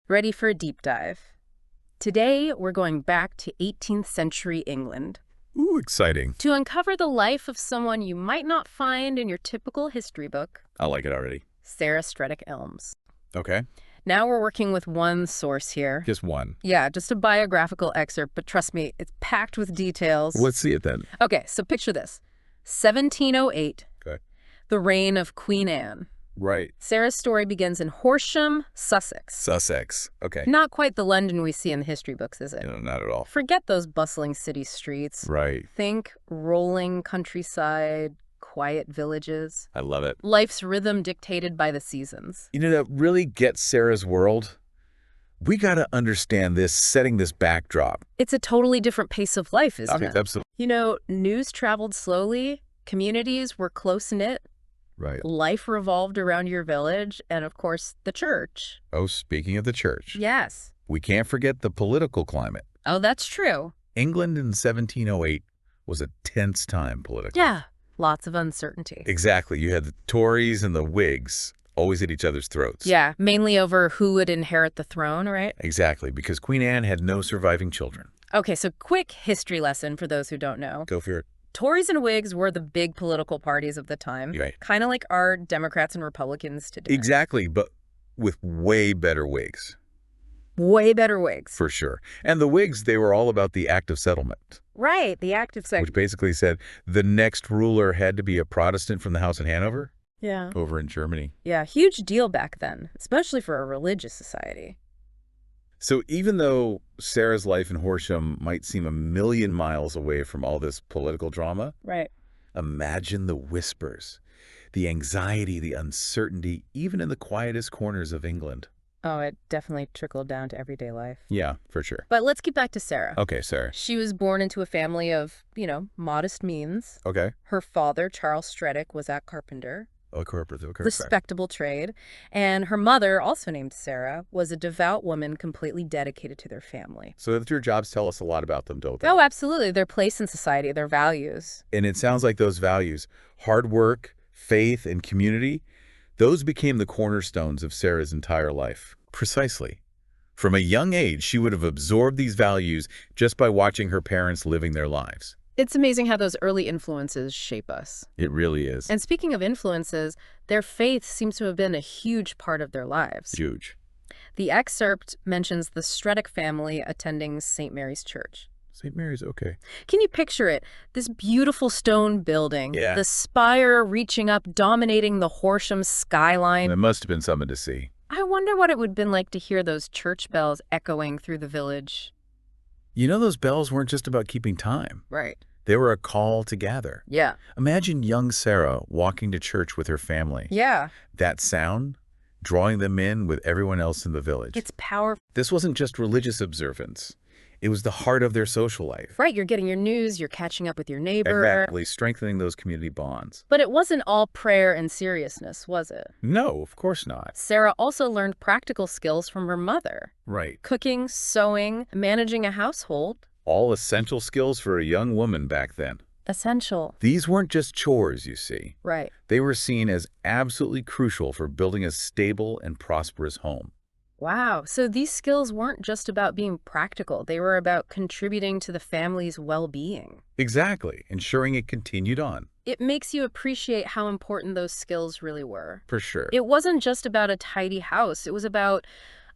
Ready for a deep dive. Today, we're going back to 18th century England. Ooh, exciting. To uncover the life of someone you might not find in your typical history book. I like it already. Sarah Stredick Elms. Okay. Now we're working with one source here. Just one. Yeah, just a biographical excerpt, but trust me, it's packed with details. Let's see it then. Okay, so picture this. 1708. Okay. The reign of Queen Anne. Right. Sarah's story begins in Horsham, Sussex. Sussex. Okay. Not quite the London we see in the history books, is it? No, not at all. Forget those bustling city streets. Right. Think rolling countryside, quiet villages. I love it. Life's rhythm dictated by the seasons. You know, to really get Sarah's world, we got to understand this, setting this backdrop. It's a totally different pace of life, isn't it? Absolutely. You know, news traveled slowly, communities were close-knit, Right. life revolved around your village, and of course, the church. Oh, speaking of the church, Yes. we can't forget the political climate. Oh, that's true. England in 1708 was a tense time politically. Yeah, lots of uncertainty. Exactly. You had the Tories and the Whigs always at each other's throats. Yeah, mainly over who would inherit the throne, right? Exactly, because Queen Anne had no surviving children. Okay, so quick history lesson for those who don't know. Go for it. Tories and Whigs were the big political parties of the time. Right. Kind of like our Democrats and Republicans today. Exactly, but with way better Whigs. Way better Whigs. For sure. And the Whigs, they were all about the Act of Settlement, Right, the active sex. which basically said the next ruler had to be a Protestant from the House of Hanover Yeah. over in Germany. Yeah, huge deal back then, especially for a religious society. So even though Sarah's life in Horsham might seem a million miles away from all this political drama, Right. imagine the whispers, the anxiety, the uncertainty, even in the quietest corners of England. Oh, it definitely trickled down to everyday life. Yeah, for sure. But let's get back to Sarah. Okay, Sarah. She was born into a family of, modest means. Okay. Her father, Charles Stredick, was a carpenter. Okay. Respectable trade. And her mother, also named Sarah, was a devout woman completely dedicated to their family. So your jobs tell us a lot about them, don't they? Oh, absolutely. Their place in society, their values. And it sounds like those values, hard work, faith, and community, those became the cornerstones of Sarah's entire life. Precisely. From a young age, she would have absorbed these values just by watching her parents living their lives. It's amazing how those early influences shape us. It really is. And speaking of influences, their faith seems to have been a huge part of their lives. Huge. The excerpt mentions the Stredick family attending St. Mary's Church. St. Mary's, okay. Can you picture it? This beautiful stone building, Yeah. the spire reaching up, dominating the Horsham skyline. That must have been something to see. I wonder what it would have been like to hear those church bells echoing through the village. You know, those bells weren't just about keeping time. Right. They were a call to gather. Yeah. Imagine young Sarah walking to church with her family. Yeah. That sound, drawing them in with everyone else in the village. It's powerful. This wasn't just religious observance. It was the heart of their social life. Right, you're getting your news, you're catching up with your neighbor. Exactly, strengthening those community bonds. But it wasn't all prayer and seriousness, was it? No, of course not. Sarah also learned practical skills from her mother. Right. Cooking, sewing, managing a household. All essential skills for a young woman back then. Essential. These weren't just chores, you see. Right. They were seen as absolutely crucial for building a stable and prosperous home. Wow. So these skills weren't just about being practical. They were about contributing to the family's well-being. Exactly, ensuring it continued on. It makes you appreciate how important those skills really were. For sure. It wasn't just about a tidy house. It was about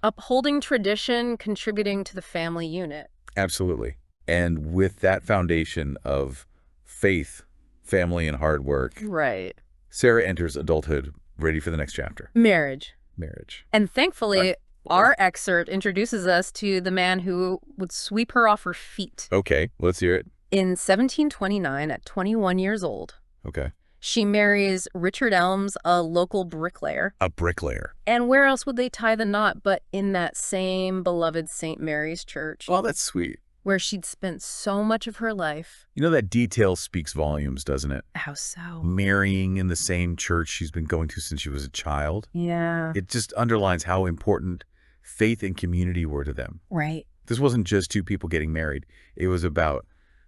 upholding tradition, contributing to the family unit. Absolutely. And with that foundation of faith, family, and hard work, Right. Sarah enters adulthood, ready for the next chapter. Marriage. Marriage. And thankfully, our excerpt introduces us to the man who would sweep her off her feet. Okay, let's hear it. In 1729, at 21 years old, Okay. she marries Richard Elms, a local bricklayer. A bricklayer. And where else would they tie the knot but in that same beloved St. Mary's Church, Oh, that's sweet. where she'd spent so much of her life. You know, that detail speaks volumes, doesn't it? How so? Marrying in the same church she's been going to since she was a child. Yeah. It just underlines how important faith and community were to them. Right. This wasn't just two people getting married. It was about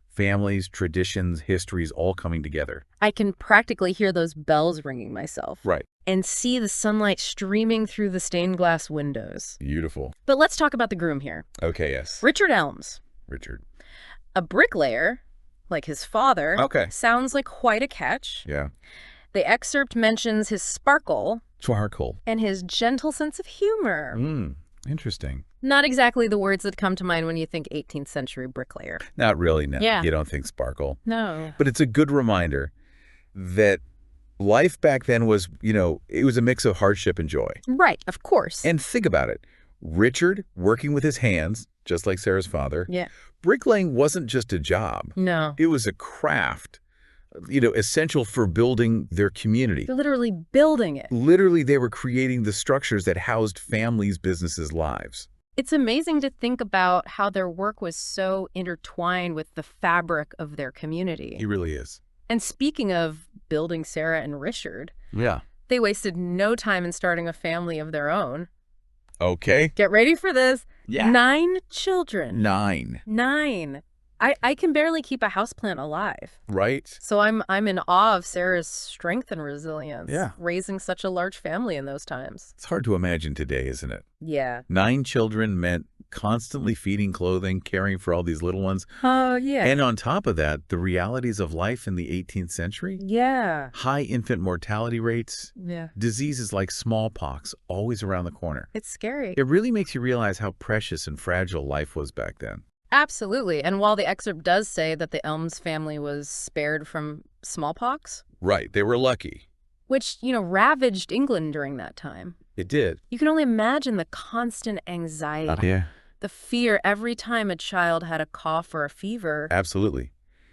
families, traditions, histories all coming together. I can practically hear those bells ringing myself. Right. and see the sunlight streaming through the stained glass windows. Beautiful. But let's talk about the groom here. Okay, yes. Richard Elms. Richard. A bricklayer, like his father, Okay. sounds like quite a catch. Yeah. The excerpt mentions his sparkle Charcoal. and his gentle sense of humor. Interesting. Not exactly the words that come to mind when you think 18th century bricklayer. Not really, no. Yeah. You don't think sparkle. No. But it's a good reminder that life back then was, it was a mix of hardship and joy. Right, of course. And think about it. Richard working with his hands, just like Sarah's father. Yeah. Bricklaying wasn't just a job. No. It was a craft, essential for building their community. They're literally building it. Literally, they were creating the structures that housed families, businesses, lives. It's amazing to think about how their work was so intertwined with the fabric of their community. It really is. And speaking of building Sarah and Richard, Yeah. they wasted no time in starting a family of their own. Okay. Get ready for this. Yeah. 9 children. 9. 9. I can barely keep a houseplant alive. Right? So I'm in awe of Sarah's strength and resilience. Yeah. Raising such a large family in those times. It's hard to imagine today, isn't it? Yeah. 9 children meant constantly feeding, clothing, caring for all these little ones. Oh, yeah. And on top of that, the realities of life in the 18th century. Yeah. High infant mortality rates. Yeah. Diseases like smallpox always around the corner. It's scary. It really makes you realize how precious and fragile life was back then. Absolutely. And while the excerpt does say that the Elms family was spared from smallpox, Right. They were lucky. which, ravaged England during that time, It did. you can only imagine the constant anxiety, Yeah. the fear every time a child had a cough or a fever. Absolutely.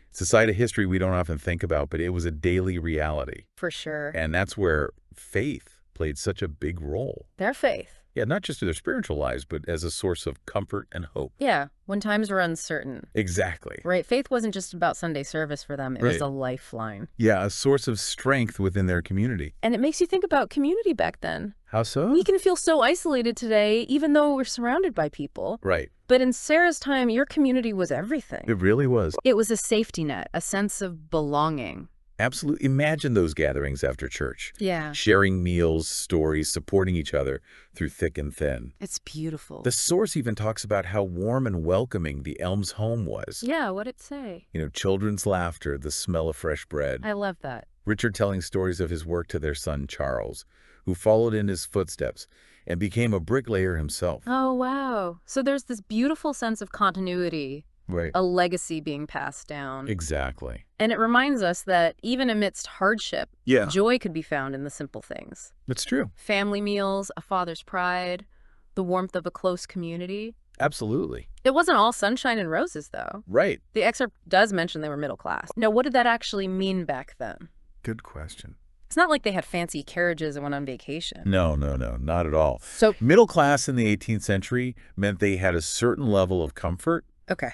It's a side of history we don't often think about, but it was a daily reality. For sure. And that's where faith played such a big role. Their faith. Yeah, not just in their spiritual lives, but as a source of comfort and hope. Yeah, when times were uncertain. Exactly. Right. Faith wasn't just about Sunday service for them. It was Right. a lifeline. Yeah, a source of strength within their community. And it makes you think about community back then. How so? We can feel so isolated today, even though we're surrounded by people. Right. But in Sarah's time, your community was everything. It really was. It was a safety net, a sense of belonging. Absolutely. Imagine those gatherings after church. Yeah. Sharing meals, stories, supporting each other through thick and thin. It's beautiful. The source even talks about how warm and welcoming the Elms home was. Yeah, what'd it say? Children's laughter, the smell of fresh bread. I love that. Richard telling stories of his work to their son, Charles, who followed in his footsteps and became a bricklayer himself. Oh, wow. So there's this beautiful sense of continuity, Right. a legacy being passed down. Exactly. And it reminds us that even amidst hardship, Yeah. joy could be found in the simple things. That's true. Family meals, a father's pride, the warmth of a close community. Absolutely. It wasn't all sunshine and roses, though. Right. The excerpt does mention they were middle class. Now, what did that actually mean back then? Good question. It's not like they had fancy carriages and went on vacation. No, not at all. So, Middle class in the 18th century meant they had a certain level of comfort, okay,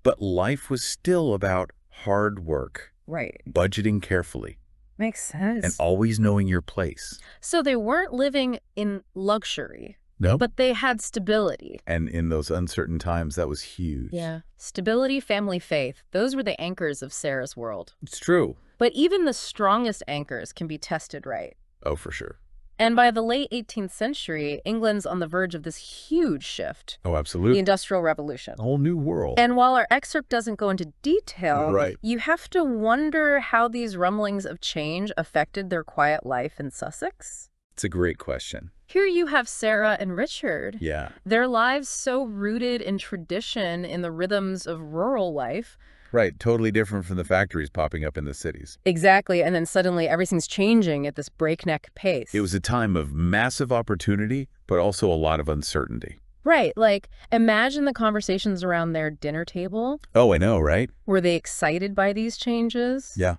but life was still about hard work, right. budgeting carefully, Makes sense. and always knowing your place. So they weren't living in luxury, No. but they had stability. And in those uncertain times, that was huge. Yeah. Stability, family, faith. Those were the anchors of Sarah's world. It's true. But even the strongest anchors can be tested right. Oh, for sure. And by the late 18th century, England's on the verge of this huge shift, Oh, the absolutely. Industrial Revolution. A whole new world. And while our excerpt doesn't go into detail, Right. you have to wonder how these rumblings of change affected their quiet life in Sussex. It's a great question. Here you have Sarah and Richard. Yeah. Their lives so rooted in tradition, in the rhythms of rural life. Right. Totally different from the factories popping up in the cities. Exactly. And then suddenly everything's changing at this breakneck pace. It was a time of massive opportunity, but also a lot of uncertainty. Right. Like, imagine the conversations around their dinner table. Oh, I know, right? Were they excited by these changes? Yeah.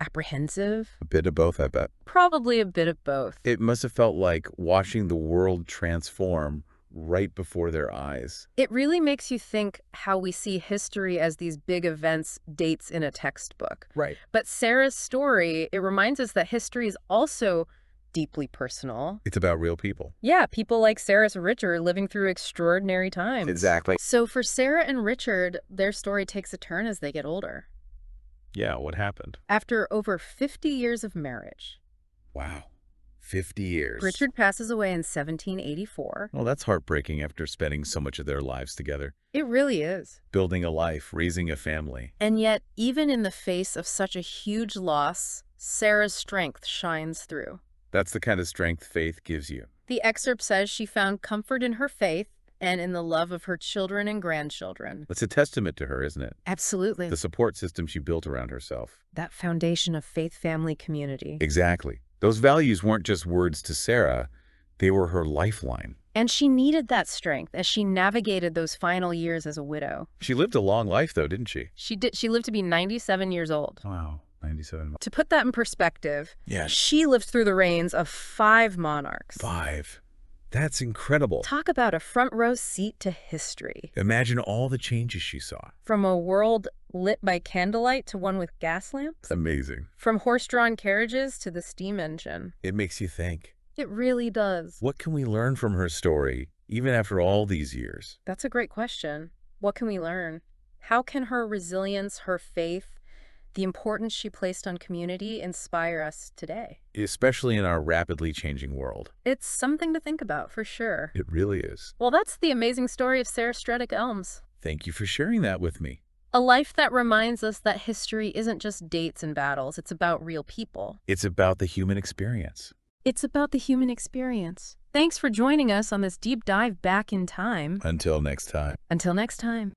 Apprehensive? A bit of both, I bet. Probably a bit of both. It must have felt like watching the world transform right before their eyes. It really makes you think how we see history as these big events, dates in a textbook. Right. But Sarah's story, it reminds us that history is also deeply personal. It's about real people. Yeah, people like Sarah and Richard living through extraordinary times. Exactly. So for Sarah and Richard, their story takes a turn as they get older. Yeah, what happened? After over 50 years of marriage, Wow. 50 years. Richard passes away in 1784. Well, that's heartbreaking after spending so much of their lives together. It really is. Building a life, raising a family. And yet, even in the face of such a huge loss, Sarah's strength shines through. That's the kind of strength faith gives you. The excerpt says she found comfort in her faith and in the love of her children and grandchildren. It's a testament to her, isn't it? Absolutely. The support system she built around herself. That foundation of faith, family, community. Exactly. Those values weren't just words to Sarah, they were her lifeline. And she needed that strength as she navigated those final years as a widow. She lived a long life, though, didn't she? She did. She lived to be 97 years old. Wow, 97. To put that in perspective, Yes. she lived through the reigns of 5 monarchs. 5. That's incredible. Talk about a front row seat to history. Imagine all the changes she saw. From a world lit by candlelight to one with gas lamps. Amazing. From horse-drawn carriages to the steam engine. It makes you think. It really does. What can we learn from her story, even after all these years? That's a great question. What can we learn? How can her resilience, her faith, the importance she placed on community inspire us today? Especially in our rapidly changing world. It's something to think about, for sure. It really is. Well, that's the amazing story of Sarah Stredick Elms. Thank you for sharing that with me. A life that reminds us that history isn't just dates and battles. It's about real people. It's about the human experience. It's about the human experience. Thanks for joining us on this deep dive back in time. Until next time. Until next time.